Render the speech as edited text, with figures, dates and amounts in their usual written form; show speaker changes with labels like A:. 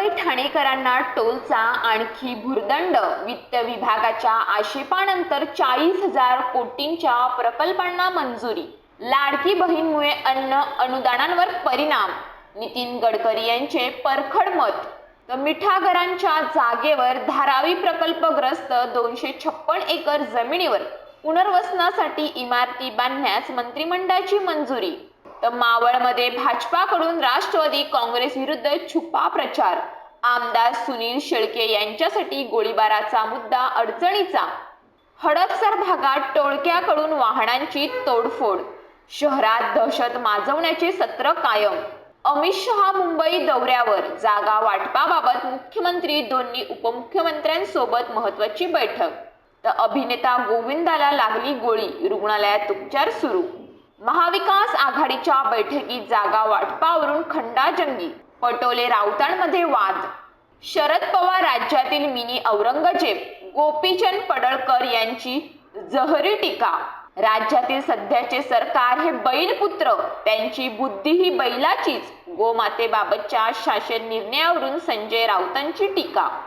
A: ठाणेकरांना टोलचा आणखी भुर्दंड. वित्त विभागाच्या आक्षेपानंतर 40,000 कोटींच्या प्रकल्पांना मंजुरी. लाडकी बहीणमुळे अन्न अनुदानांवर परिणाम. नितीन गडकरी यांचे परखड मत. तर मिठागरांच्या जागेवर धारावी प्रकल्पग्रस्त 256 एकर जमिनीवर पुनर्वसनासाठी इमारती बांधण्यास मंत्रिमंडळाची मंजुरी. तर मावळमध्ये भाजपाकडून राष्ट्रवादी काँग्रेस विरुद्ध छुपा प्रचार. आमदार सुनील शेळके यांच्यासाठी गोळीबाराचा मुद्दा अडचणीचा. हडपसर भागात टोळक्याकडून वाहनांची तोडफोड. शहरात दहशत माजवण्याचे सत्र कायम. अमित शहा मुंबई दौऱ्यावर. जागा वाटपाबाबत मुख्यमंत्री दोन्ही उपमुख्यमंत्र्यांसोबत महत्त्वाची बैठक. तर अभिनेता गोविंदाला लागली गोळी, रुग्णालयात उपचार सुरू. महाविकास आघाडीच्या बैठकीत जागा वाटपावरून खंडाजंगी. पटोले राऊतांमध्ये वाद. शरद पवार राज्यातील मिनी औरंगजेब. गोपीचंद पडळकर यांची जहरी टीका. राज्यातील सध्याचे सरकार हे बैलपुत्र, त्यांची बुद्धीही बैलाचीच. गोमातेबाबतच्या शासन निर्णयावरून संजय राऊतांची टीका.